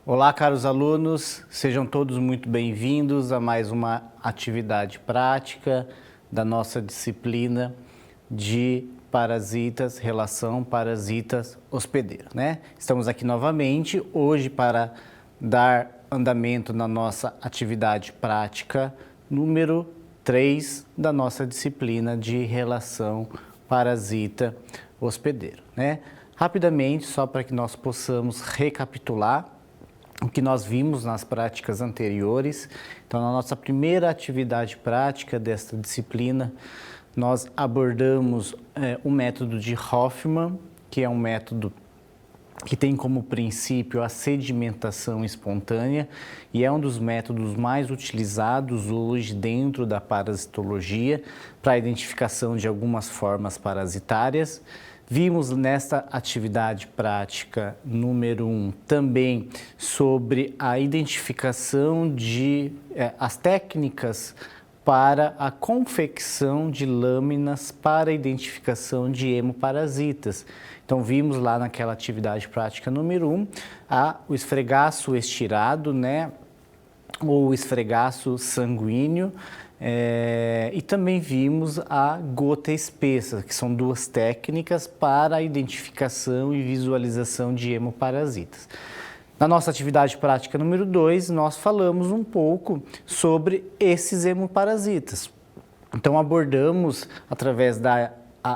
Olá, caros alunos, sejam todos muito bem-vindos a mais uma atividade prática da nossa disciplina de parasitas, relação parasitas-hospedeiro, né? Estamos aqui novamente hoje para dar andamento na nossa atividade prática número 3 da nossa disciplina de relação parasita-hospedeiro, né? Rapidamente, só para que nós possamos recapitular o que nós vimos nas práticas anteriores. Então, na nossa primeira atividade prática desta disciplina, nós abordamos o método de Hoffmann, que é um método que tem como princípio a sedimentação espontânea e é um dos métodos mais utilizados hoje dentro da parasitologia para a identificação de algumas formas parasitárias. Vimos nesta atividade prática número 1 também sobre a identificação de as técnicas para a confecção de lâminas para a identificação de hemoparasitas. Então vimos lá naquela atividade prática número 1 o esfregaço estirado, né, ou esfregaço sanguíneo, e também vimos a gota espessa, que são duas técnicas para a identificação e visualização de hemoparasitas. Na nossa atividade prática número 2, nós falamos um pouco sobre esses hemoparasitas. Então abordamos, através da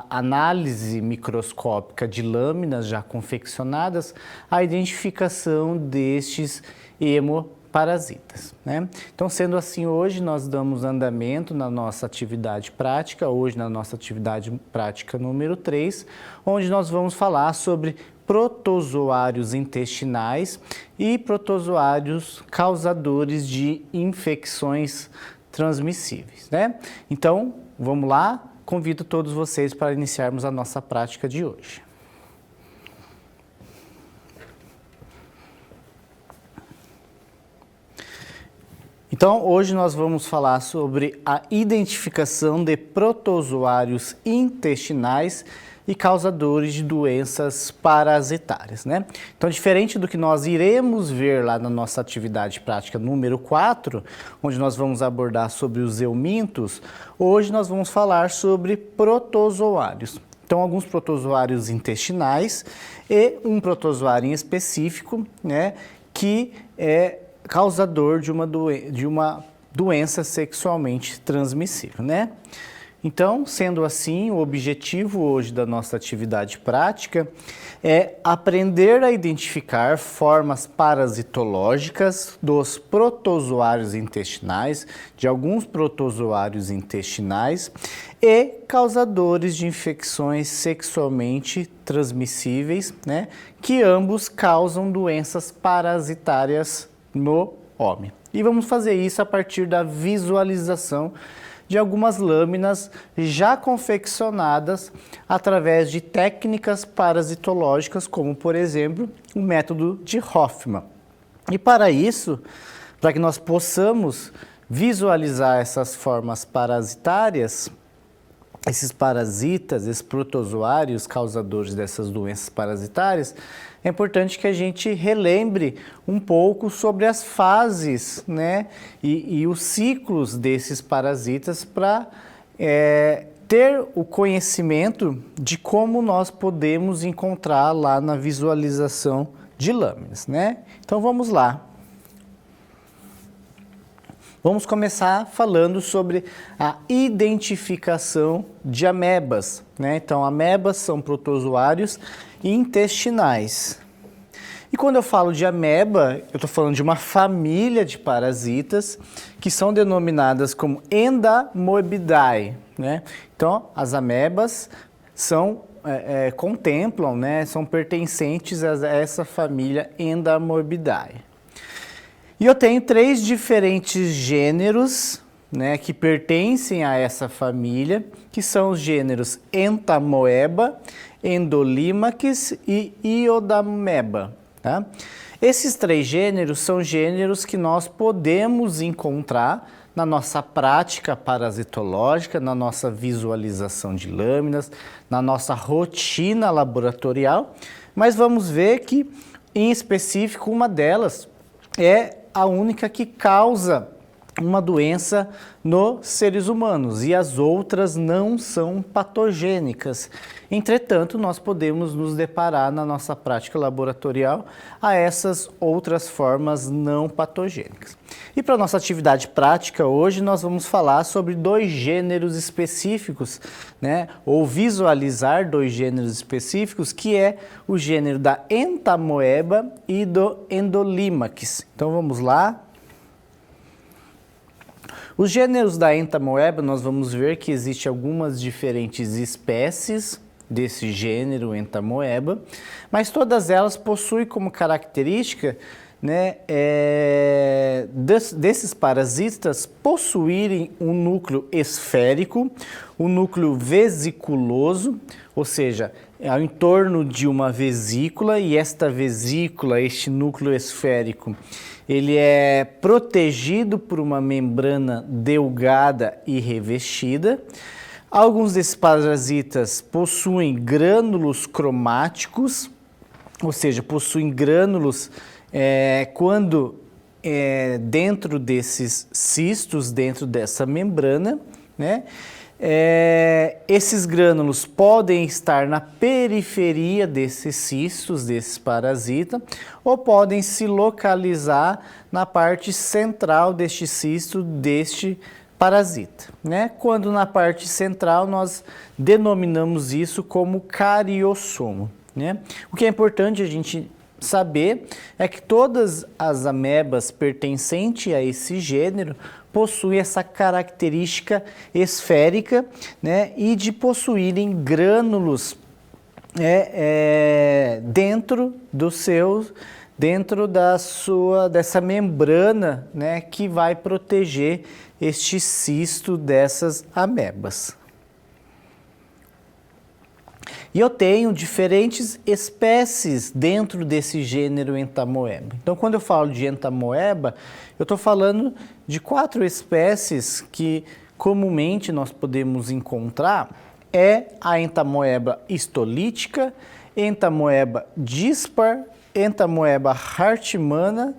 análise microscópica de lâminas já confeccionadas, a identificação destes hemoparasitas, né? Então, sendo assim, hoje nós damos andamento na nossa atividade prática, hoje na nossa atividade prática número 3, onde nós vamos falar sobre protozoários intestinais e protozoários causadores de infecções transmissíveis, né? Então, vamos lá, convido todos vocês para iniciarmos a nossa prática de hoje. Então, hoje nós vamos falar sobre a identificação de protozoários intestinais e causadores de doenças parasitárias, né? Então, diferente do que nós iremos ver lá na nossa atividade prática número 4, onde nós vamos abordar sobre os eumintos, hoje nós vamos falar sobre protozoários. Então, alguns protozoários intestinais e um protozoário em específico, né, que é causador de uma doença sexualmente transmissível, né? Então, sendo assim, o objetivo hoje da nossa atividade prática é aprender a identificar formas parasitológicas dos protozoários intestinais, de alguns protozoários intestinais e causadores de infecções sexualmente transmissíveis, né, que ambos causam doenças parasitárias no homem. E vamos fazer isso a partir da visualização de algumas lâminas já confeccionadas através de técnicas parasitológicas, como, por exemplo, o método de Hoffmann. E para isso, para que nós possamos visualizar essas formas parasitárias, esses parasitas, esses protozoários causadores dessas doenças parasitárias, é importante que a gente relembre um pouco sobre as fases, né, e os ciclos desses parasitas para ter o conhecimento de como nós podemos encontrar lá na visualização de lâminas, né? Então vamos lá. Vamos começar falando sobre a identificação de amebas, né? Então, amebas são protozoários intestinais. E quando eu falo de ameba, eu estou falando de uma família de parasitas que são denominadas como Endamoebidae, né? Então, as amebas contemplam, né? São pertencentes a essa família Endamoebidae. E eu tenho 3 diferentes gêneros, né, que pertencem a essa família, que são os gêneros Entamoeba, Endolimax e Iodameba. Tá? Esses 3 gêneros são gêneros que nós podemos encontrar na nossa prática parasitológica, na nossa visualização de lâminas, na nossa rotina laboratorial, mas vamos ver que, em específico, uma delas é a única que causa uma doença nos seres humanos e as outras não são patogênicas. Entretanto, nós podemos nos deparar na nossa prática laboratorial a essas outras formas não patogênicas. E para a nossa atividade prática hoje nós vamos falar sobre 2 gêneros específicos, né? Ou visualizar 2 gêneros específicos, que é o gênero da Entamoeba e do Endolimax. Então vamos lá. Os gêneros da Entamoeba, nós vamos ver que existem algumas diferentes espécies desse gênero Entamoeba, mas todas elas possuem como característica, né, desses parasitas possuírem um núcleo esférico, um núcleo vesiculoso, ou seja, ao entorno de uma vesícula, e esta vesícula, este núcleo esférico, ele é protegido por uma membrana delgada e revestida. Alguns desses parasitas possuem grânulos cromáticos, ou seja, possuem grânulos dentro desses cistos, dentro dessa membrana, né? Esses grânulos podem estar na periferia desses cistos, desses parasitas, ou podem se localizar na parte central deste cisto, deste parasita, né? Quando na parte central nós denominamos isso como cariossomo, né? O que é importante a gente saber é que todas as amebas pertencentes a esse gênero possuem essa característica esférica, né, e de possuírem grânulos dentro dessa membrana, né, que vai proteger este cisto dessas amebas. E eu tenho diferentes espécies dentro desse gênero Entamoeba. Então, quando eu falo de Entamoeba, eu estou falando de 4 espécies que comumente nós podemos encontrar. É a Entamoeba histolítica, Entamoeba dispar, Entamoeba hartmanna,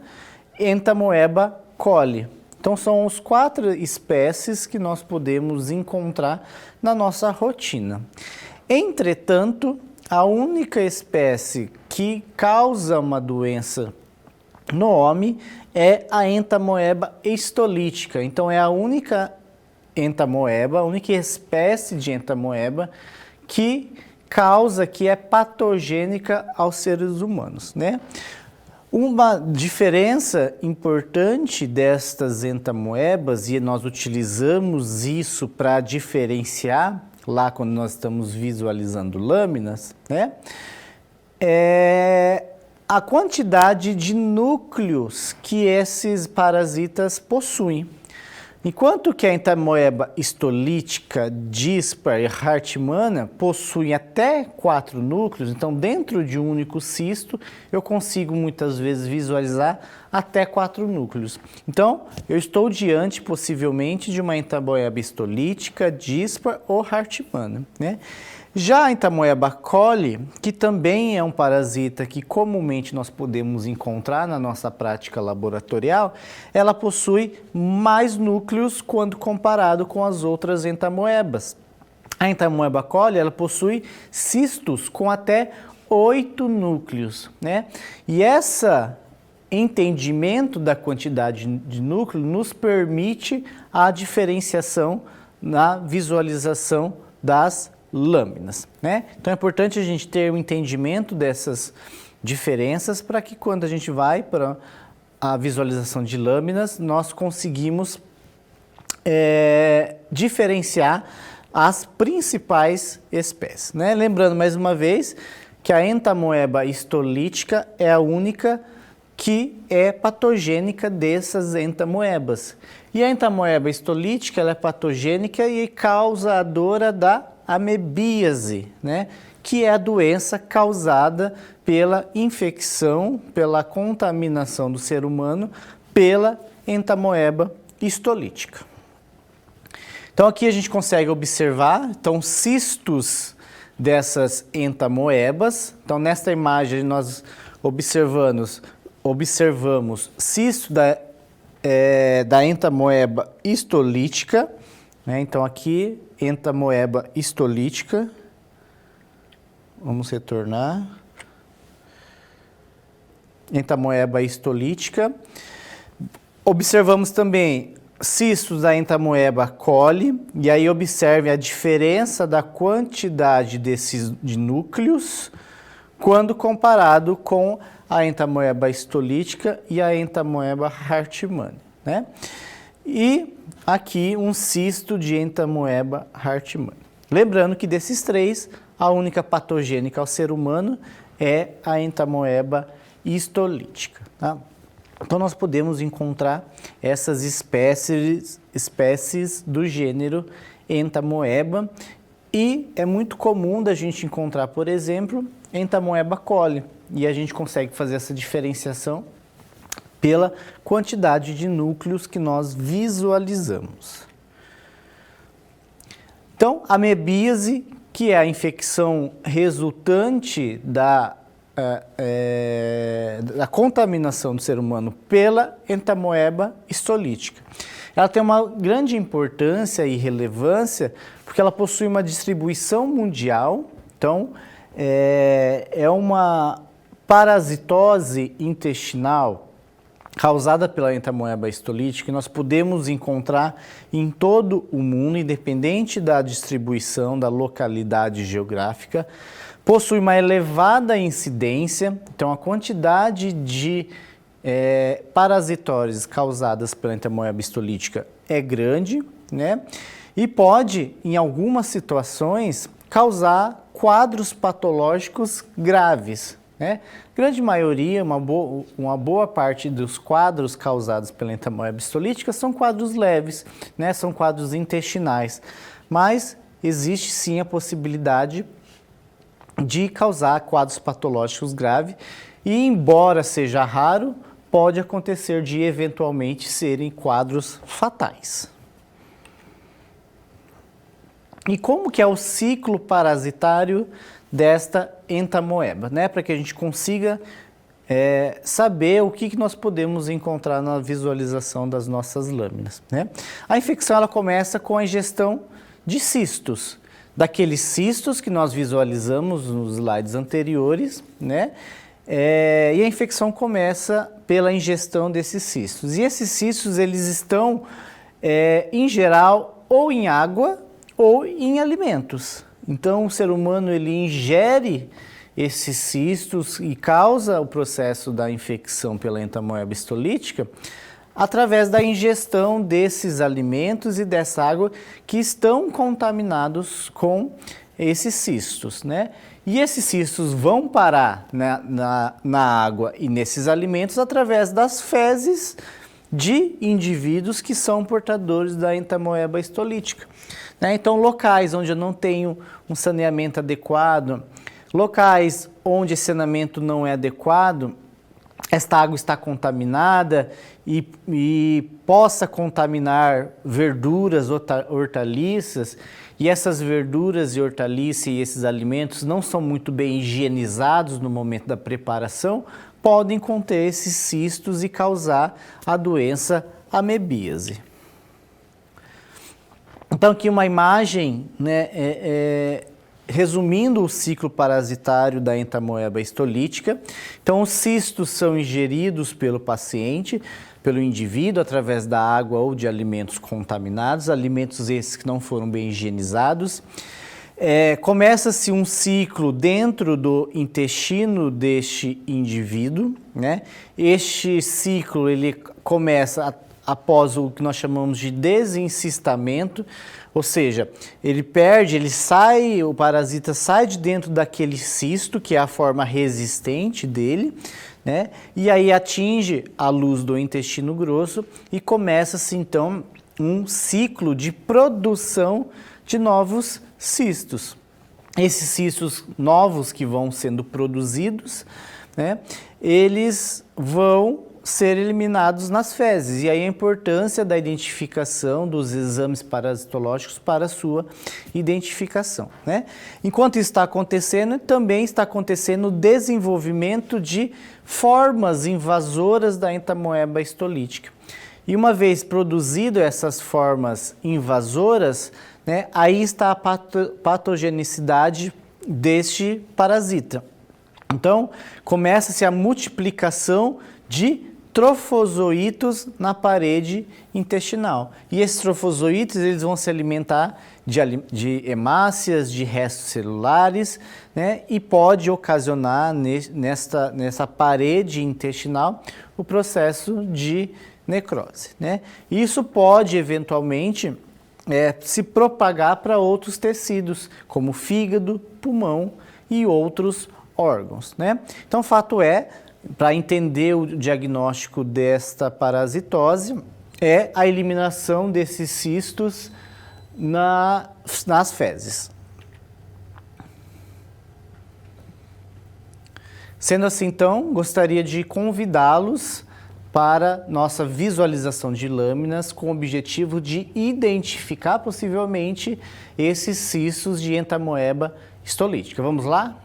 Entamoeba coli. Então, são as 4 espécies que nós podemos encontrar na nossa rotina. Entretanto, a única espécie que causa uma doença no homem é a Entamoeba histolítica. Então, é a única Entamoeba, a única espécie de Entamoeba que é patogênica aos seres humanos, né? Uma diferença importante destas entamoebas, e nós utilizamos isso para diferenciar lá quando nós estamos visualizando lâminas, né? É a quantidade de núcleos que esses parasitas possuem. Enquanto que a Entamoeba histolítica, dispar e hartmanna possuem até 4 núcleos, então dentro de um único cisto eu consigo muitas vezes visualizar até 4 núcleos. Então eu estou diante possivelmente de uma Entamoeba histolítica, dispar ou hartmanna, né? Já a Entamoeba coli, que também é um parasita que comumente nós podemos encontrar na nossa prática laboratorial, ela possui mais núcleos quando comparado com as outras entamoebas. A Entamoeba coli, ela possui cistos com até 8 núcleos, né? E esse entendimento da quantidade de núcleos nos permite a diferenciação na visualização das lâminas, né? Então é importante a gente ter um entendimento dessas diferenças para que quando a gente vai para a visualização de lâminas, nós conseguimos diferenciar as principais espécies, né? Lembrando mais uma vez que a Entamoeba histolítica é a única que é patogênica dessas entamoebas. E a Entamoeba histolítica ela é patogênica e causadora da amebíase, né? Que é a doença causada pela infecção, pela contaminação do ser humano pela Entamoeba histolítica. Então aqui a gente consegue observar, então, cistos dessas entamoebas. Então nesta imagem nós observamos observamos cisto da entamoeba histolítica, né? Então aqui, entamoeba histolítica, vamos retornar, entamoeba histolítica. Observamos também cistos da entamoeba coli, e aí observe a diferença da quantidade de núcleos quando comparado com a entamoeba histolítica e a entamoeba hartmanni, né? E aqui um cisto de entamoeba hartmanni. Lembrando que desses três, a única patogênica ao ser humano é a entamoeba histolítica, tá? Então nós podemos encontrar essas espécies do gênero Entamoeba, e é muito comum da gente encontrar, por exemplo, Entamoeba coli, e a gente consegue fazer essa diferenciação pela quantidade de núcleos que nós visualizamos. Então, a amebíase, que é a infecção resultante da contaminação do ser humano pela entamoeba histolítica. Ela tem uma grande importância e relevância porque ela possui uma distribuição mundial. Então, é uma parasitose intestinal causada pela entamoeba histolítica que nós podemos encontrar em todo o mundo, independente da distribuição, da localidade geográfica. Possui uma elevada incidência, então a quantidade de parasitoses causadas pela entamoeba histolítica é grande, né? E pode, em algumas situações, causar quadros patológicos graves, né? Grande maioria, uma boa parte dos quadros causados pela entamoeba histolítica são quadros leves, né? São quadros intestinais, mas existe sim a possibilidade de causar quadros patológicos graves e, embora seja raro, pode acontecer de eventualmente serem quadros fatais. E como que é o ciclo parasitário desta entamoeba, né? Para que a gente consiga saber o que nós podemos encontrar na visualização das nossas lâminas, né? A infecção ela começa com a ingestão de cistos, daqueles cistos que nós visualizamos nos slides anteriores, né? E a infecção começa pela ingestão desses cistos. E esses cistos, eles estão, em geral, ou em água ou em alimentos. Então, o ser humano, ele ingere esses cistos e causa o processo da infecção pela entamoeba histolítica através da ingestão desses alimentos e dessa água que estão contaminados com esses cistos, né? E esses cistos vão parar na água e nesses alimentos através das fezes de indivíduos que são portadores da entamoeba histolítica, né? Então, locais onde eu não tenho um saneamento adequado, locais onde esse saneamento não é adequado, esta água está contaminada e possa contaminar verduras, hortaliças, e essas verduras e hortaliças e esses alimentos não são muito bem higienizados no momento da preparação, podem conter esses cistos e causar a doença amebíase. Então, aqui uma imagem, né, resumindo o ciclo parasitário da entamoeba histolítica. Então, os cistos são ingeridos pelo paciente, pelo indivíduo, através da água ou de alimentos contaminados, alimentos esses que não foram bem higienizados. Começa-se um ciclo dentro do intestino deste indivíduo, né? Este ciclo ele começa após o que nós chamamos de desencistamento, ou seja, o parasita sai de dentro daquele cisto, que é a forma resistente dele, né? E aí atinge a luz do intestino grosso e começa-se então um ciclo de produção de novos cistos. Esses cistos novos que vão sendo produzidos, né, eles vão ser eliminados nas fezes. E aí a importância da identificação dos exames parasitológicos para a sua identificação, né? Enquanto isso está acontecendo, também está acontecendo o desenvolvimento de formas invasoras da entamoeba histolítica. E uma vez produzido essas formas invasoras, né, aí está a patogenicidade deste parasita. Então, começa-se a multiplicação de trofozoítos na parede intestinal. E esses trofozoítos eles vão se alimentar de hemácias, de restos celulares, né, e pode ocasionar nessa parede intestinal o processo de necrose, né? Isso pode eventualmente se propagar para outros tecidos, como fígado, pulmão e outros órgãos, né? Então, fato é, para entender o diagnóstico desta parasitose, é a eliminação desses cistos nas fezes. Sendo assim, então, gostaria de convidá-los para nossa visualização de lâminas com o objetivo de identificar possivelmente esses cistos de entamoeba histolítica. Vamos lá?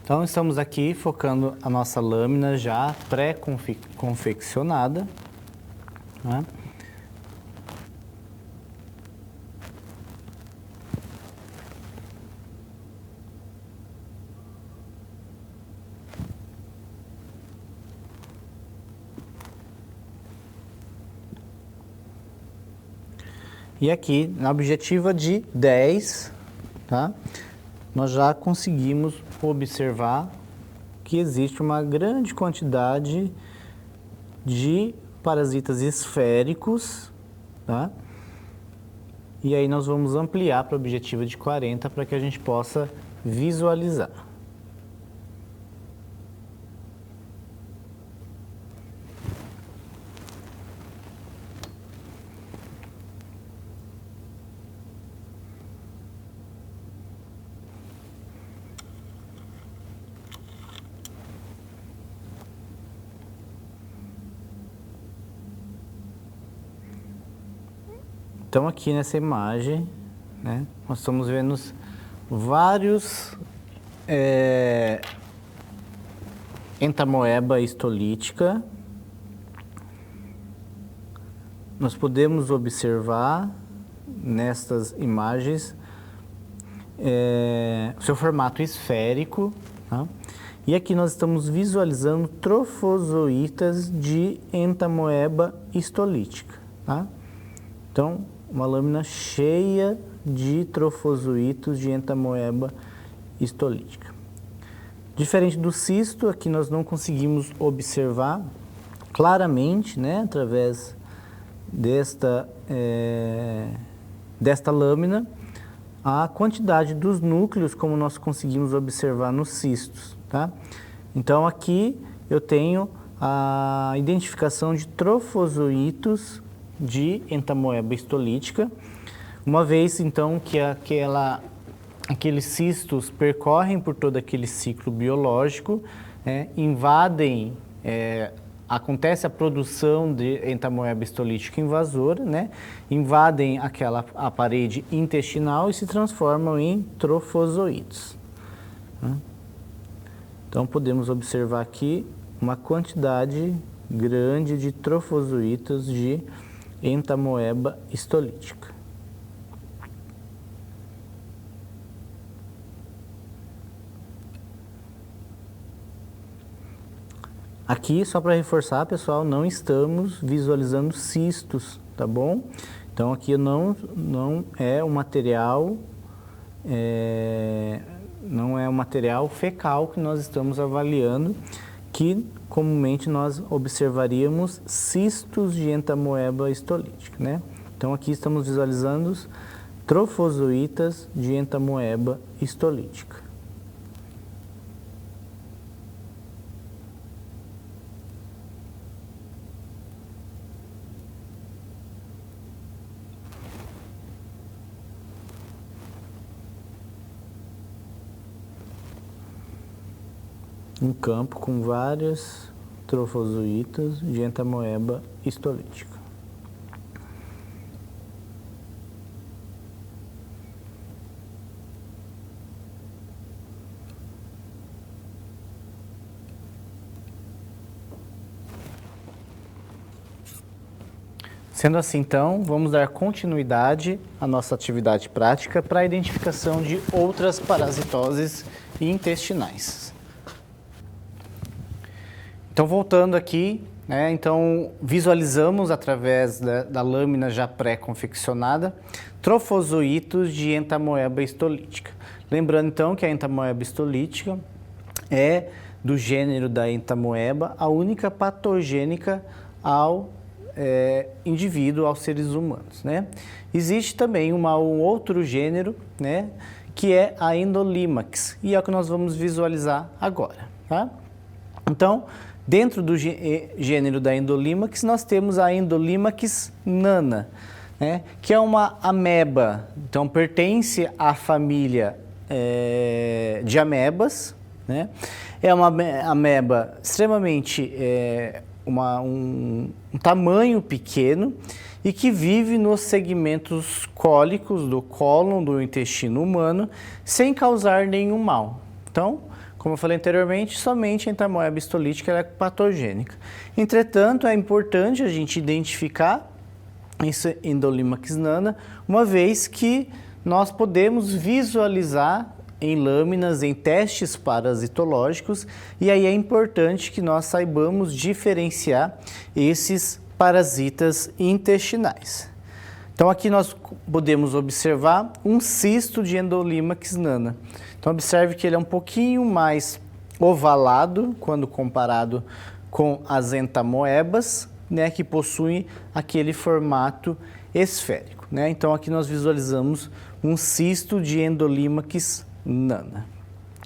Então, estamos aqui focando a nossa lâmina já pré-confeccionada, né? E aqui, na objetiva de 10, tá? Nós já conseguimos observar que existe uma grande quantidade de parasitas esféricos, tá? E aí nós vamos ampliar para a objetiva de 40 para que a gente possa visualizar. Então, aqui nessa imagem, né, nós estamos vendo vários entamoeba histolítica. Nós podemos observar nestas imagens seu formato esférico, tá? E aqui nós estamos visualizando trofozoítas de entamoeba histolítica, tá? Então, uma lâmina cheia de trofozoítos de entamoeba histolítica. Diferente do cisto, aqui nós não conseguimos observar claramente, né, através desta lâmina, a quantidade dos núcleos, como nós conseguimos observar nos cistos, tá? Então, aqui eu tenho a identificação de trofozoítos de entamoeba histolítica, uma vez então que aqueles cistos percorrem por todo aquele ciclo biológico, invadem, acontece a produção de entamoeba histolítica invasora, né? Invadem a parede intestinal e se transformam em trofozoítos, né? Então podemos observar aqui uma quantidade grande de trofozoítos de entamoeba histolítica. Aqui, só para reforçar, pessoal, não estamos visualizando cistos, tá bom? Então, aqui não é um material, não é um material fecal que nós estamos avaliando, que comumente nós observaríamos cistos de entamoeba histolítica, né? Então, aqui estamos visualizando os trofozoítas de entamoeba histolítica. um campo com vários trofozoítas de entamoeba histolítica. Sendo assim, então, vamos dar continuidade à nossa atividade prática para a identificação de outras parasitoses intestinais. Então, voltando aqui, né, então visualizamos através da lâmina já pré-confeccionada trofozoítos de entamoeba histolítica. Lembrando, então, que a entamoeba histolítica é do gênero da entamoeba a única patogênica ao indivíduo, aos seres humanos, né? Existe também um outro gênero, né, que é a Endolimax, e é o que nós vamos visualizar agora, tá? Então, dentro do gênero da Endolimax, nós temos a Endolimax nana, né, que é uma ameba, então pertence à família de amebas, né? É uma ameba extremamente um tamanho pequeno e que vive nos segmentos cólicos do cólon do intestino humano sem causar nenhum mal. Então, como eu falei anteriormente, somente a entamoeba histolítica é patogênica. Entretanto, é importante a gente identificar esse Endolimax nana, uma vez que nós podemos visualizar em lâminas, em testes parasitológicos, e aí é importante que nós saibamos diferenciar esses parasitas intestinais. Então aqui nós podemos observar um cisto de Endolimax nana. Então observe que ele é um pouquinho mais ovalado quando comparado com as entamoebas, né, que possuem aquele formato esférico, né? Então aqui nós visualizamos um cisto de Endolimax nana.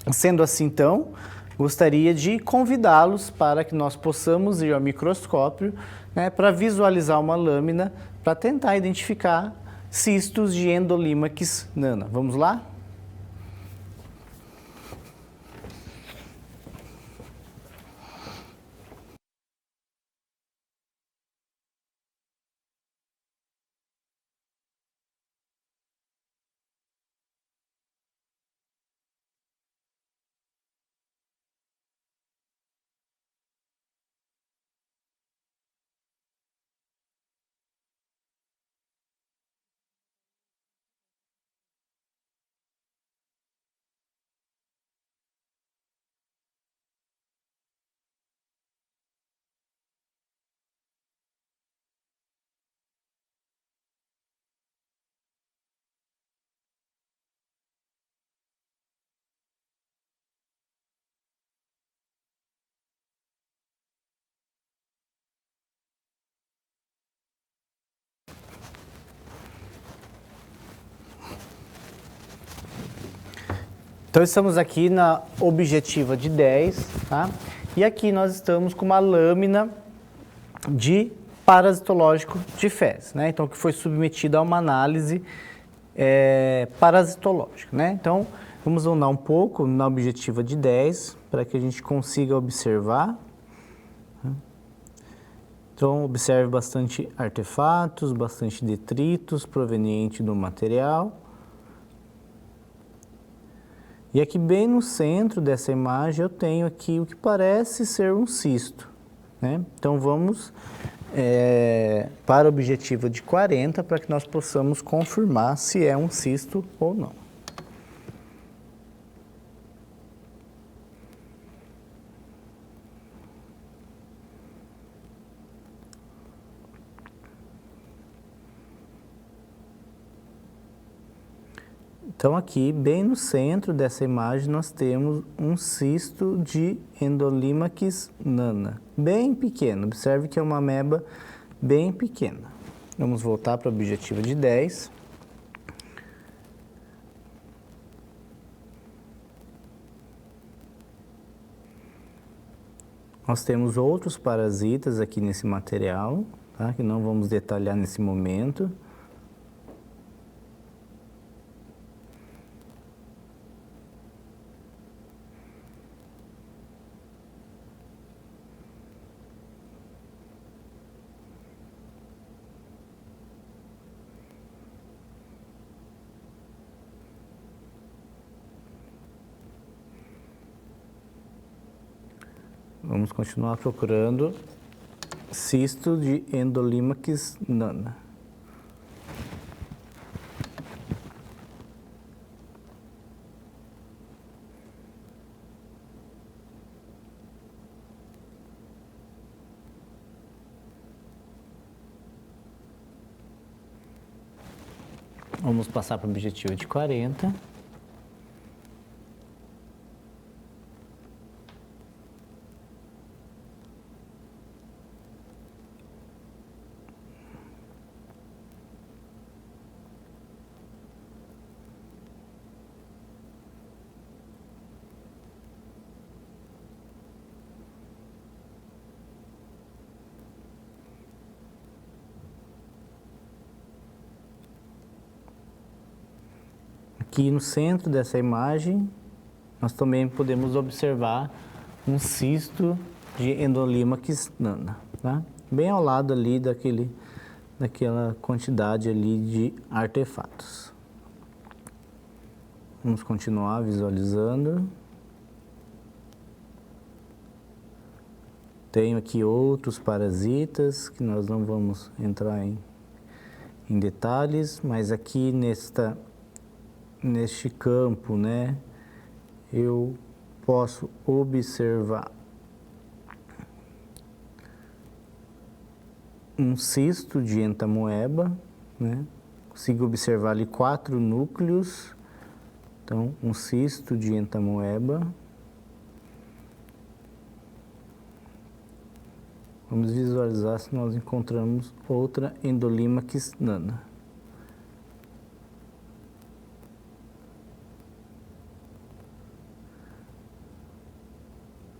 Sendo assim, então, gostaria de convidá-los para que nós possamos ir ao microscópio, né, para visualizar uma lâmina para tentar identificar cistos de Endolimax nana. Vamos lá? Então estamos aqui na objetiva de 10, tá? E aqui nós estamos com uma lâmina de parasitológico de fezes, né? Então que foi submetida a uma análise parasitológica, né? Então vamos andar um pouco na objetiva de 10 para que a gente consiga observar. Então observe bastante artefatos, bastante detritos provenientes do material. E aqui bem no centro dessa imagem eu tenho aqui o que parece ser um cisto, né? Então vamos para a objetiva de 40 para que nós possamos confirmar se é um cisto ou não. Então aqui, bem no centro dessa imagem, nós temos um cisto de Endolimax nana, bem pequeno. Observe que é uma ameba bem pequena. Vamos voltar para a objetiva de 10. Nós temos outros parasitas aqui nesse material, tá? Que não vamos detalhar nesse momento. Vamos continuar procurando cisto de Endolimax nana. Vamos passar para o objetivo de 40. Aqui no centro dessa imagem, nós também podemos observar um cisto de Endolimax nana, tá? Bem ao lado ali daquela quantidade ali de artefatos. Vamos continuar visualizando. Tenho aqui outros parasitas que nós não vamos entrar em detalhes, mas aqui neste campo, né, eu posso observar um cisto de entamoeba, né? Consigo observar ali 4 núcleos, então um cisto de entamoeba. Vamos visualizar se nós encontramos outra Endolimax nana.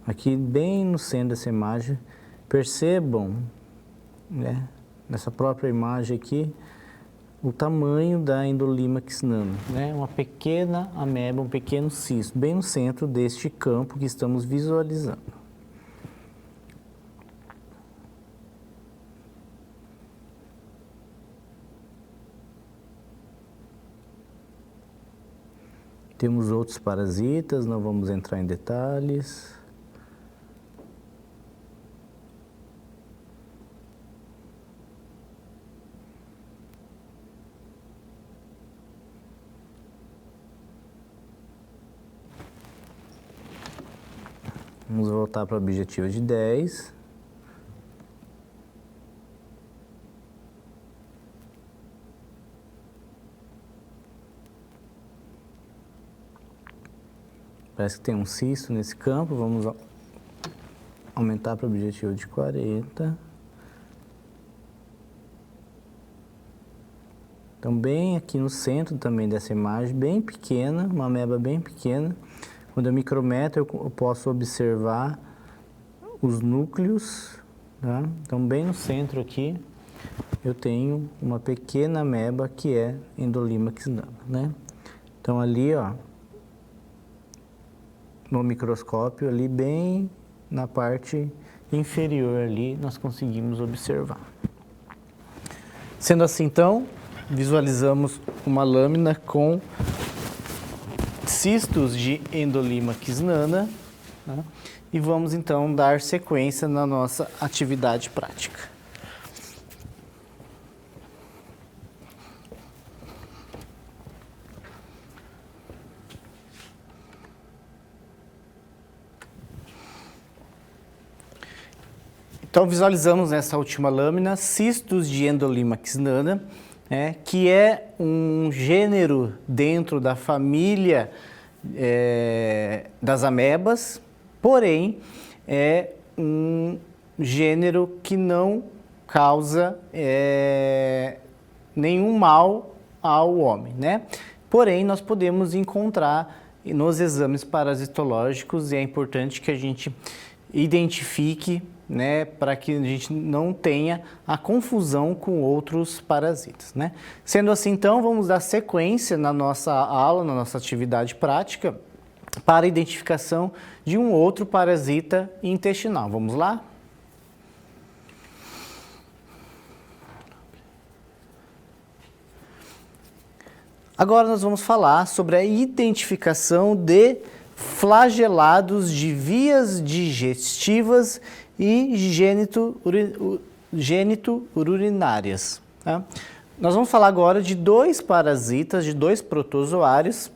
Aqui bem no centro dessa imagem, percebam, né, nessa própria imagem aqui, o tamanho da Endolimax nana, né, uma pequena ameba, um pequeno cisto, bem no centro deste campo que estamos visualizando. Temos outros parasitas, não vamos entrar em detalhes. Vamos voltar para o objetivo de 10. Parece que tem um cisto nesse campo, vamos aumentar para o objetivo de 40. Então, bem aqui no centro também dessa imagem, bem pequena, uma ameba bem pequena. Quando eu micrometro, eu posso observar os núcleos, tá? Então, bem no centro aqui, eu tenho uma pequena ameba que é Endolimax nana, né? Então, ali, ó, no microscópio, ali bem na parte inferior ali, nós conseguimos observar. Sendo assim, então, visualizamos uma lâmina com cistos de Endolimax nana, né? E vamos então dar sequência na nossa atividade prática. Então visualizamos nessa última lâmina cistos de Endolimax nana, que é um gênero dentro da família das amebas, porém é um gênero que não causa nenhum mal ao homem, né? Porém, nós podemos encontrar nos exames parasitológicos, e é importante que a gente identifique, né, para que a gente não tenha a confusão com outros parasitas, né? Sendo assim, então, vamos dar sequência na nossa aula, na nossa atividade prática, para a identificação de um outro parasita intestinal. Vamos lá? Agora nós vamos falar sobre a identificação de flagelados de vias digestivas e gênito-urinárias. Tá? Nós vamos falar agora de dois parasitas, de dois protozoários,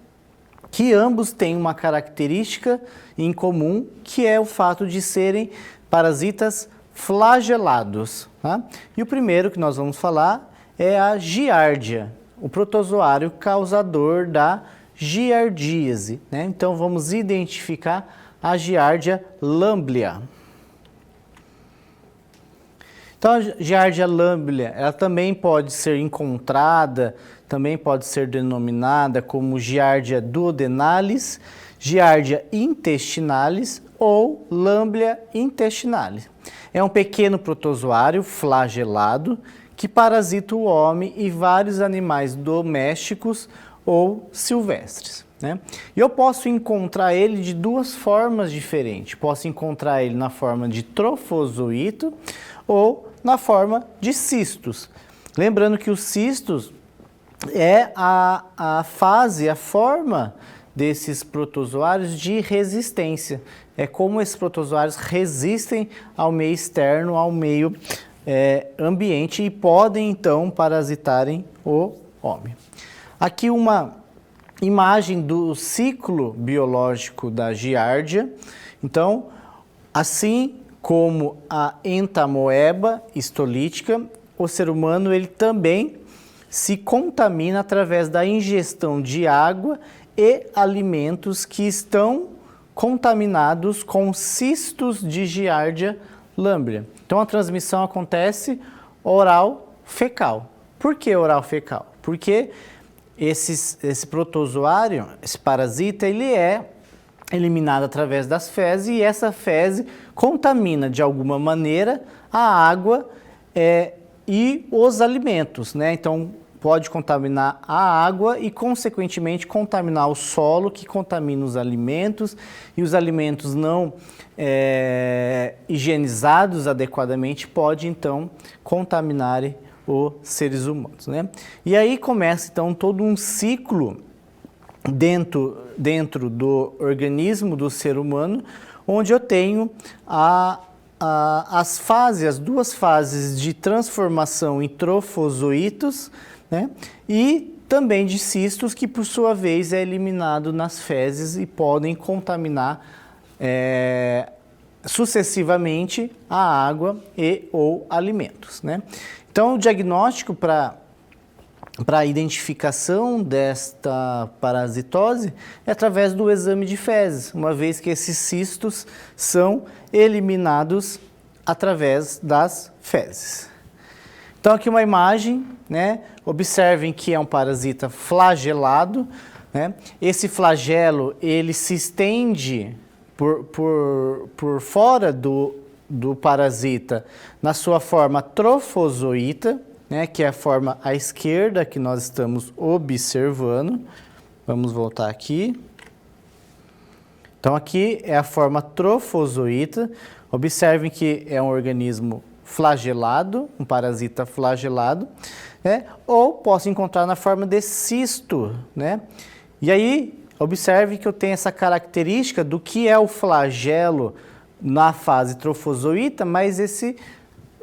que ambos têm uma característica em comum, que é o fato de serem parasitas flagelados. Tá? E o primeiro que nós vamos falar é a giardia, o protozoário causador da giardíase. Né? Então vamos identificar a Giardia lamblia. Então a Giardia lamblia, ela também pode ser encontrada, também pode ser denominada como Giardia duodenalis, Giardia intestinalis ou Lamblia intestinalis. É um pequeno protozoário flagelado que parasita o homem e vários animais domésticos ou silvestres. Né? E eu posso encontrar ele de duas formas diferentes. Posso encontrar ele na forma de trofozoito ou na forma de cistos. Lembrando que os cistos é a forma desses protozoários de resistência. É como esses protozoários resistem ao meio externo, ao meio ambiente e podem então parasitarem o homem. Aqui uma imagem do ciclo biológico da giardia. Então, assim como a entamoeba histolítica, o ser humano ele também se contamina através da ingestão de água e alimentos que estão contaminados com cistos de Giardia lamblia. Então a transmissão acontece oral-fecal. Por que oral-fecal? Porque esse protozoário, esse parasita, ele é eliminado através das fezes e essa fezes contamina de alguma maneira a água e os alimentos, né? Então pode contaminar a água e, consequentemente, contaminar o solo, que contamina os alimentos, e os alimentos não higienizados adequadamente pode, então, contaminar os seres humanos. Né? E aí começa, então, todo um ciclo dentro do organismo do ser humano, onde eu tenho as duas fases de transformação em trofozoítos, né? E também de cistos, que por sua vez é eliminado nas fezes e podem contaminar sucessivamente a água e ou alimentos. Né? Então o diagnóstico para a identificação desta parasitose é através do exame de fezes, uma vez que esses cistos são eliminados através das fezes. Então aqui uma imagem, né? Observem que é um parasita flagelado, né? Esse flagelo ele se estende por fora do parasita na sua forma trofozoíta, né? Que é a forma à esquerda que nós estamos observando. Vamos voltar aqui. Então aqui é a forma trofozoíta. Observem que é um organismo flagelado, um parasita flagelado, né? Ou posso encontrar na forma de cisto, né? E aí, observe que eu tenho essa característica do que é o flagelo na fase trofozoíta, mas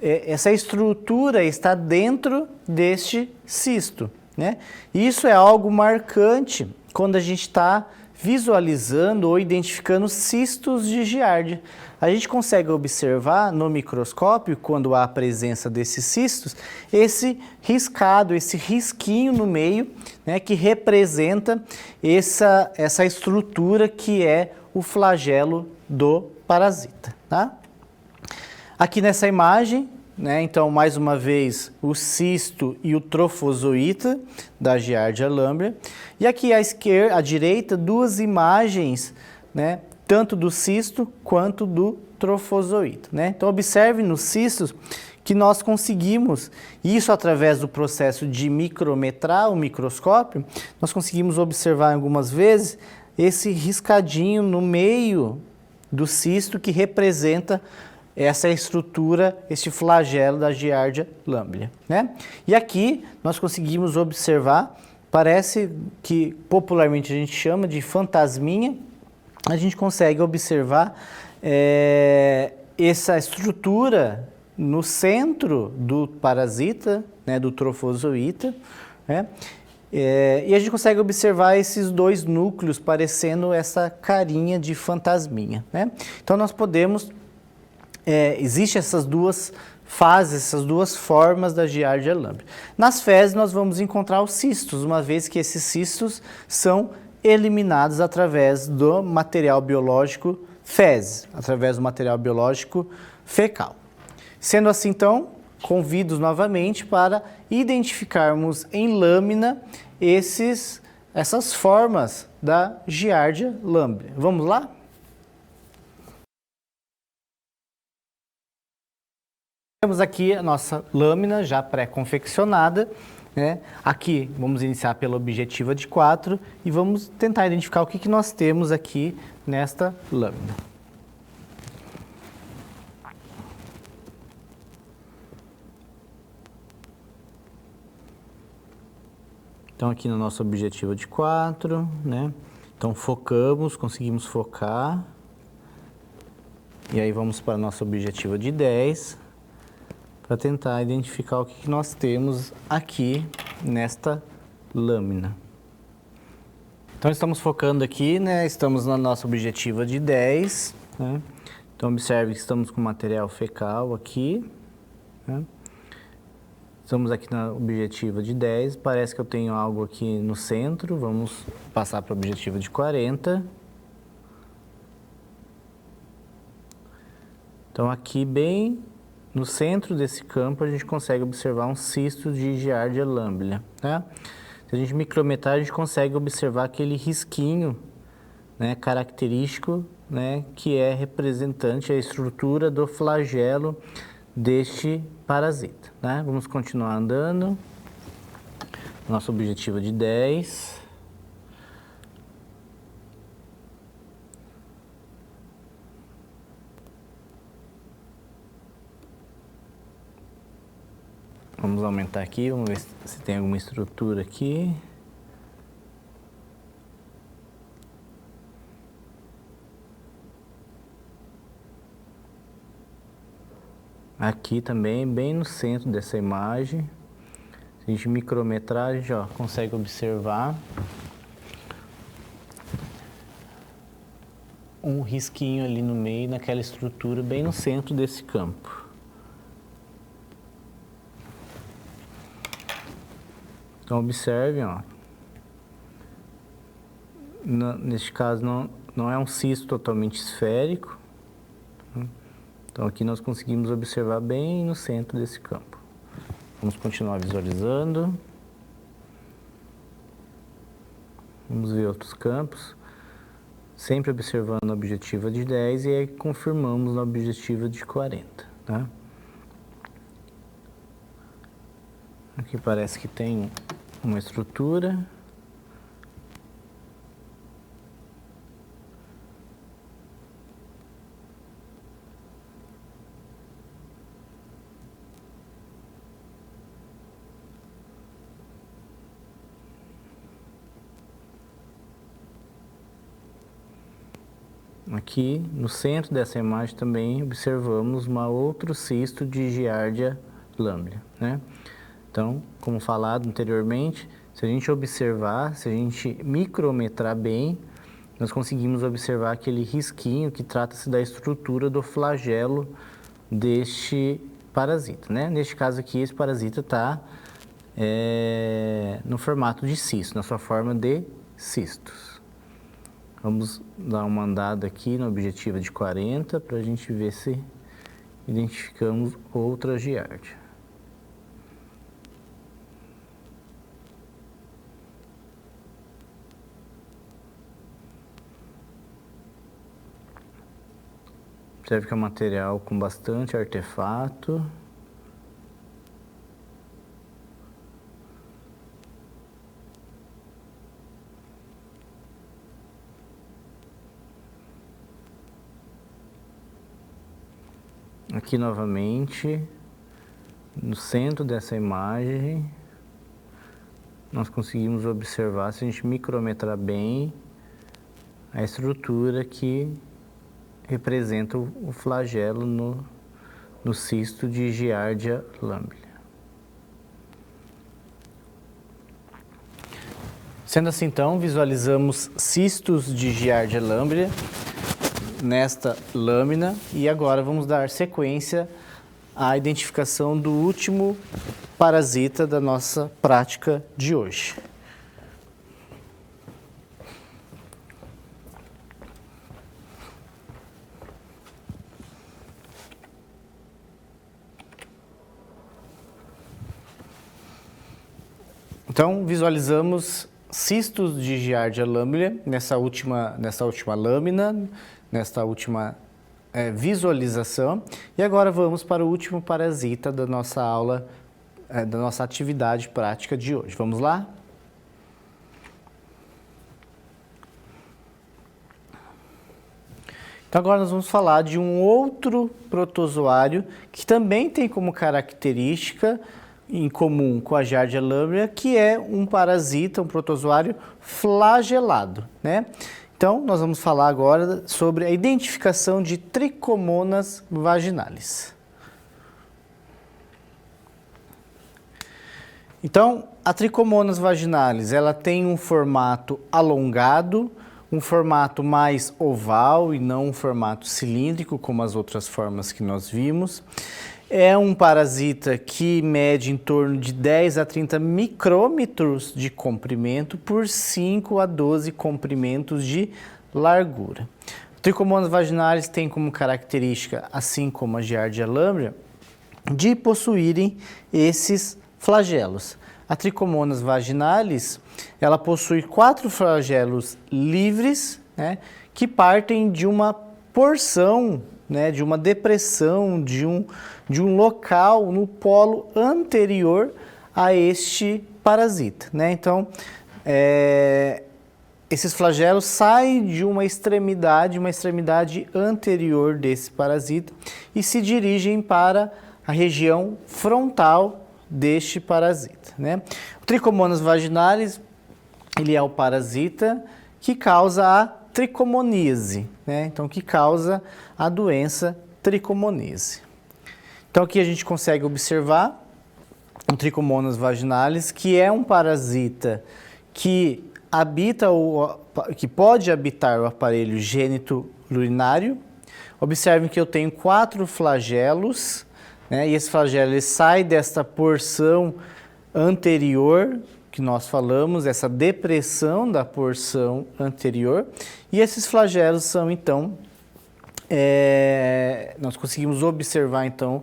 essa estrutura está dentro deste cisto, né? Isso é algo marcante quando a gente está visualizando ou identificando cistos de giardia. A gente consegue observar no microscópio, quando há a presença desses cistos, esse riscado, esse risquinho no meio, né, que representa essa estrutura que é o flagelo do parasita. Tá? Aqui nessa imagem, né, então mais uma vez o cisto e o trofozoíta da Giardia lamblia. E aqui à direita, duas imagens, né, tanto do cisto quanto do trofozoíta. Né? Então observe nos cistos que nós conseguimos, isso através do processo de micrometrar o microscópio, nós conseguimos observar algumas vezes esse riscadinho no meio do cisto que representa essa estrutura, este flagelo da Giardia lamblia. Né? E aqui nós conseguimos observar, parece que popularmente a gente chama de fantasminha, a gente consegue observar essa estrutura no centro do parasita, né, do trofozoíta, né? E a gente consegue observar esses dois núcleos parecendo essa carinha de fantasminha, né? Então nós podemos, existem essas duas fases, essas duas formas da Giardia lamblia. Nas fezes nós vamos encontrar os cistos, uma vez que esses cistos são eliminados através do material biológico fezes, através do material biológico fecal. Sendo assim, então, convido novamente para identificarmos em lâmina essas formas da Giardia lamblia. Vamos lá? Temos aqui a nossa lâmina já pré-confeccionada, né? Aqui vamos iniciar pela objetiva de 4 e vamos tentar identificar o que nós temos aqui nesta lâmina. Então aqui na nossa objetiva de 4, né? Então focamos, conseguimos focar. E aí vamos para a nossa objetiva de 10, para tentar identificar o que nós temos aqui nesta lâmina. Então estamos focando aqui, né? Estamos na nossa objetiva de 10, né? Então observe que estamos com material fecal aqui, né? Estamos aqui na objetiva de 10, parece que eu tenho algo aqui no centro, vamos passar para a objetiva de 40. Então aqui bem no centro desse campo a gente consegue observar um cisto de Giardia lamblia, né? Se a gente micrometrar, a gente consegue observar aquele risquinho, né, característico, né, que é representante a estrutura do flagelo deste parasita, né? Vamos continuar andando. Nosso objetivo de 10. Vamos aumentar aqui, vamos ver se tem alguma estrutura aqui. Aqui também, bem no centro dessa imagem, se a gente micrometrar, a gente consegue observar um risquinho ali no meio, naquela estrutura, bem no centro desse campo. Então observem, neste caso não é um cisto totalmente esférico. Então aqui nós conseguimos observar bem no centro desse campo. Vamos continuar visualizando. Vamos ver outros campos. Sempre observando a objetiva de 10 e aí confirmamos na objetiva de 40. Tá? Aqui parece que tem uma estrutura. Aqui no centro dessa imagem também observamos um outro cisto de Giardia lamblia, né? Então, como falado anteriormente, se a gente observar, se a gente micrometrar bem, nós conseguimos observar aquele risquinho que trata-se da estrutura do flagelo deste parasita, né? Neste caso aqui, esse parasita está no formato de cisto, na sua forma de cistos. Vamos dar uma andada aqui na objetiva de 40 para a gente ver se identificamos outra Giardia. Observe que é um material com bastante artefato. Aqui novamente, no centro dessa imagem, nós conseguimos observar, se a gente micrometrar bem, a estrutura que representa o flagelo no cisto de Giardia lamblia. Sendo assim, então, visualizamos cistos de Giardia lamblia nesta lâmina e agora vamos dar sequência à identificação do último parasita da nossa prática de hoje. Então, visualizamos cistos de Giardia lamblia nessa última lâmina, nesta última visualização. E agora vamos para o último parasita da nossa aula, da nossa atividade prática de hoje. Vamos lá? Então agora nós vamos falar de um outro protozoário que também tem como característica em comum com a Giardia lamblia, que é um parasita, um protozoário flagelado, né? Então, nós vamos falar agora sobre a identificação de Trichomonas vaginalis. Então, a Trichomonas vaginalis, ela tem um formato alongado, um formato mais oval e não um formato cilíndrico, como as outras formas que nós vimos. É um parasita que mede em torno de 10 a 30 micrômetros de comprimento por 5 a 12 comprimentos de largura. O Trichomonas vaginalis tem como característica, assim como a Giardia lamblia, de possuírem esses flagelos. A Trichomonas vaginalis, ela possui 4 flagelos livres, né, que partem de uma porção, né, de uma depressão, de um local no polo anterior a este parasita, né? Então, esses flagelos saem de uma extremidade anterior desse parasita e se dirigem para a região frontal deste parasita, né? O Trichomonas vaginalis, ele é o parasita que causa a tricomoníase, né? Então, que causa a doença tricomoníase. Então, aqui a gente consegue observar o Trichomonas vaginalis, que é um parasita que que pode habitar o aparelho gênito-urinário. Observem que eu tenho 4 flagelos, né? E esse flagelo ele sai desta porção anterior que nós falamos, essa depressão da porção anterior, e esses flagelos são, então, nós conseguimos observar, então,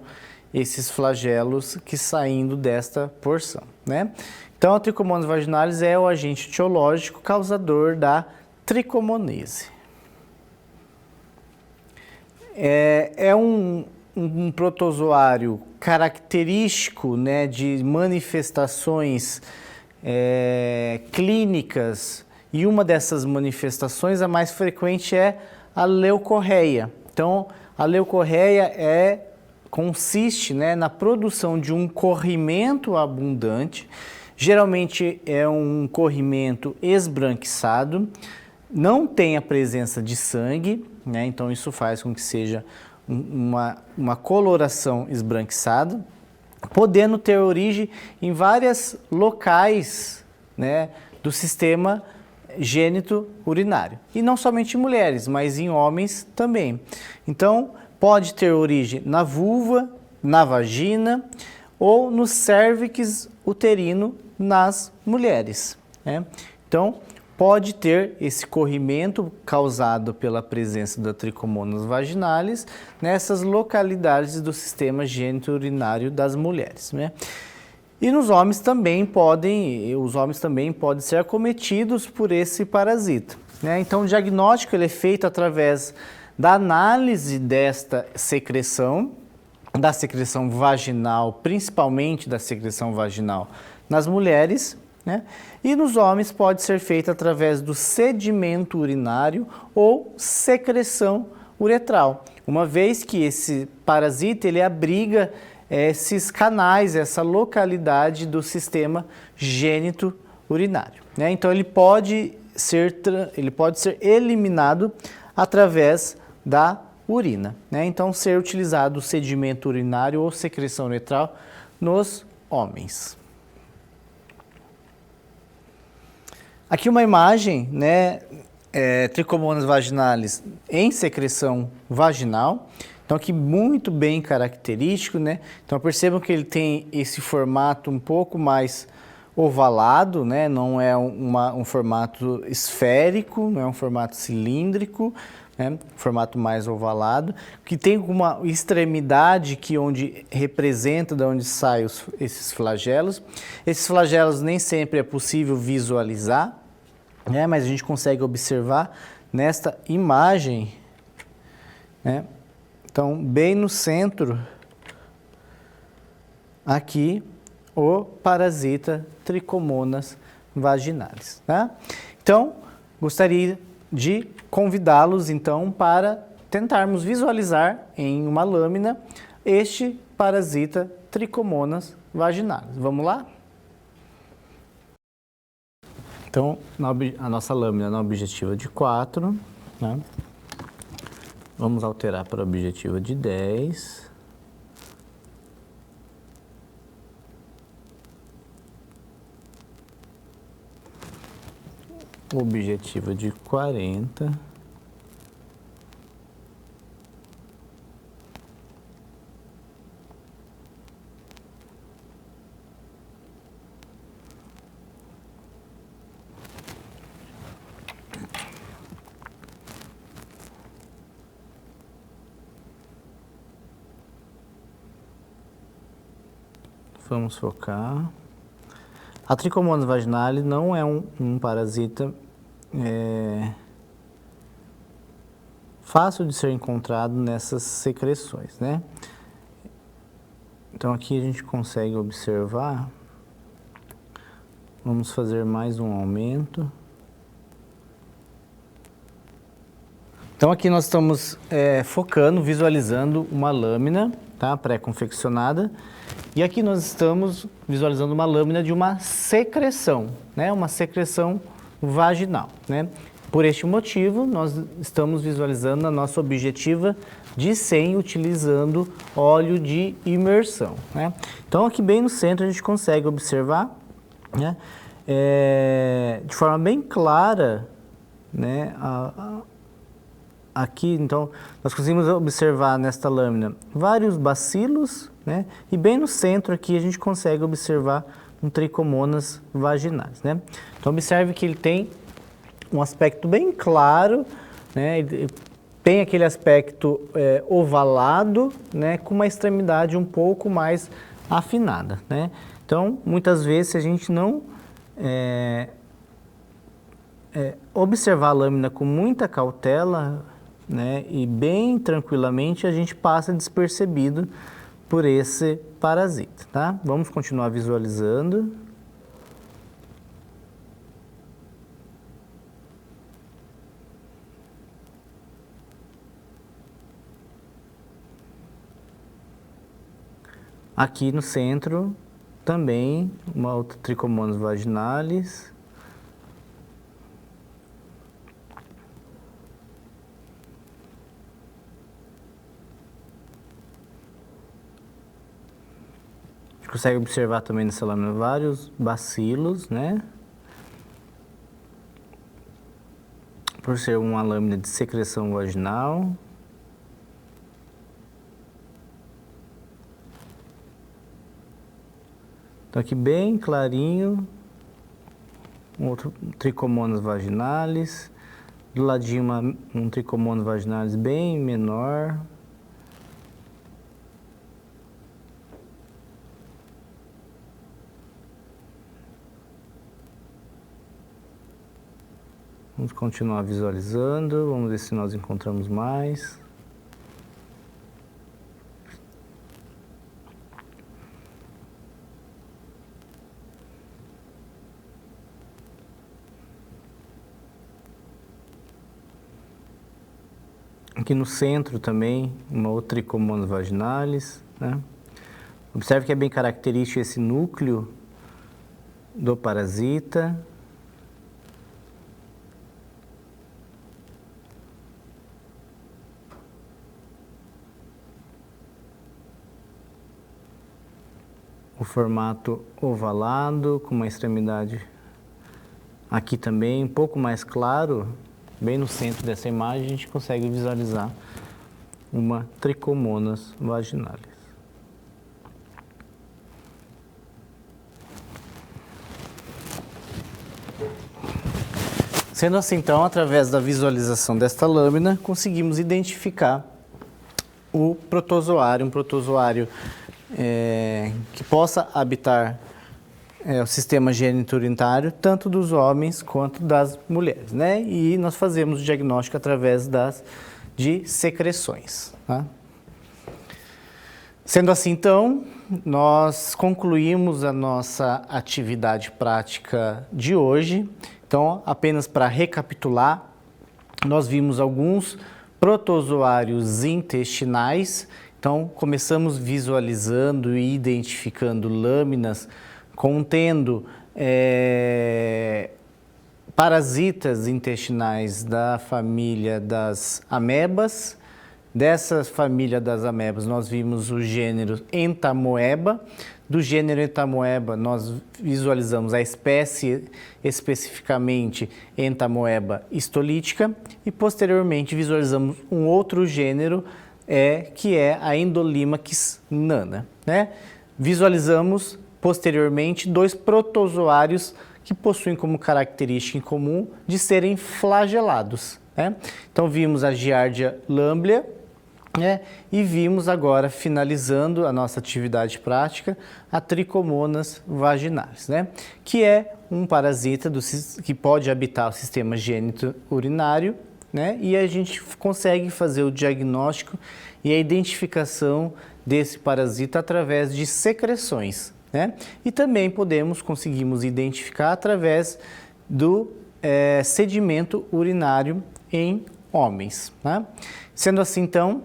esses flagelos que saindo desta porção, né? Então, a Trichomonas vaginalis é o agente etiológico causador da tricomoníase. É um protozoário característico, né, de manifestações clínicas, e uma dessas manifestações, a mais frequente, é a leucorreia. Então, a leucorreia consiste, né, na produção de um corrimento abundante, geralmente é um corrimento esbranquiçado, não tem a presença de sangue, né, então isso faz com que seja uma coloração esbranquiçada, podendo ter origem em vários locais, né, do sistema gênito-urinário. E não somente em mulheres, mas em homens também. Então, pode ter origem na vulva, na vagina ou no cérvix uterino nas mulheres, né? Então, pode ter esse corrimento causado pela presença da Trichomonas vaginalis nessas localidades do sistema gênito-urinário das mulheres, né? E nos homens também podem ser acometidos por esse parasita, né? Então, o diagnóstico ele é feito através da análise desta secreção, da secreção vaginal, principalmente da secreção vaginal nas mulheres, né? E nos homens pode ser feito através do sedimento urinário ou secreção uretral, uma vez que esse parasita ele abriga esses canais, essa localidade do sistema gênito-urinário, né? Então ele pode ele pode ser eliminado através da urina, né? Então, ser utilizado o sedimento urinário ou secreção uretral nos homens. Aqui uma imagem, né, Trichomonas vaginalis em secreção vaginal. Então, aqui muito bem característico, né? Então, percebam que ele tem esse formato um pouco mais ovalado, né? Não é um formato esférico, não é um formato cilíndrico, né? Formato mais ovalado, que tem uma extremidade que onde representa de onde saem esses flagelos. Esses flagelos nem sempre é possível visualizar, né? Mas a gente consegue observar nesta imagem, né? Então, bem no centro, aqui, o parasita Trichomonas vaginalis, tá? Então, gostaria de convidá-los, então, para tentarmos visualizar em uma lâmina este parasita Trichomonas vaginalis. Vamos lá? Então, a nossa lâmina na objetiva de 4, né? Vamos alterar para a objetiva de 10. Objetiva de 40. Vamos focar. A Trichomonas vaginalis não é um parasita fácil de ser encontrado nessas secreções, né? Então aqui a gente consegue observar. Vamos fazer mais um aumento. Então aqui nós estamos focando, visualizando uma lâmina, tá? Pré-confeccionada. E aqui nós estamos visualizando uma lâmina de uma secreção, né? Uma secreção vaginal, né? Por este motivo, nós estamos visualizando a nossa objetiva de 100 utilizando óleo de imersão, né? Então aqui bem no centro a gente consegue observar, né? De forma bem clara, né? Aqui, então, nós conseguimos observar nesta lâmina vários bacilos, né? E bem no centro aqui a gente consegue observar um Trichomonas vaginalis, né? Então, observe que ele tem um aspecto bem claro, né? Ele tem aquele aspecto ovalado, né? Com uma extremidade um pouco mais afinada, né? Então, muitas vezes, se a gente não observar a lâmina com muita cautela, né, e bem tranquilamente, a gente passa despercebido por esse parasita, tá? Vamos continuar visualizando. Aqui no centro, também, uma outra Trichomonas vaginalis. A gente consegue observar também nessa lâmina vários bacilos, né? Por ser uma lâmina de secreção vaginal. Então aqui bem clarinho, um outro Trichomonas vaginalis. Do ladinho um Trichomonas vaginalis bem menor. Vamos continuar visualizando, vamos ver se nós encontramos mais. Aqui no centro também, uma outra Trichomonas vaginalis, né? Observe que é bem característico esse núcleo do parasita. o formato ovalado, com uma extremidade aqui também um pouco mais claro, bem no centro dessa imagem a gente consegue visualizar uma Trichomonas vaginalis. Sendo assim, então, através da visualização desta lâmina, conseguimos identificar o protozoário, um protozoário que possa habitar o sistema geniturinário, tanto dos homens quanto das mulheres, né? E nós fazemos o diagnóstico através de secreções, tá? Sendo assim, então, nós concluímos a nossa atividade prática de hoje. Então, apenas para recapitular, nós vimos alguns protozoários intestinais. Então, começamos visualizando e identificando lâminas contendo parasitas intestinais da família das amebas. Dessa família das amebas, nós vimos o gênero Entamoeba. Do gênero Entamoeba, nós visualizamos a espécie especificamente Entamoeba histolítica e, posteriormente, visualizamos um outro gênero que é a Endolimax nana, né? Visualizamos, posteriormente, dois protozoários que possuem como característica em comum de serem flagelados, né? Então, vimos a Giardia lamblia, e vimos agora, finalizando a nossa atividade prática, a Trichomonas vaginalis, né? Que é um parasita que pode habitar o sistema gênito-urinário, né? E a gente consegue fazer o diagnóstico e a identificação desse parasita através de secreções, né? E também conseguimos identificar através do sedimento urinário em homens, né? Sendo assim, então,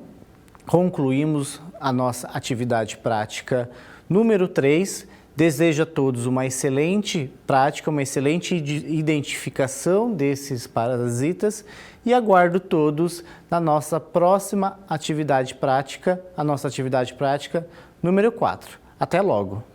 concluímos a nossa atividade prática número 3. Desejo a todos uma excelente prática, uma excelente identificação desses parasitas e aguardo todos na nossa próxima atividade prática, a nossa atividade prática número 4. Até logo!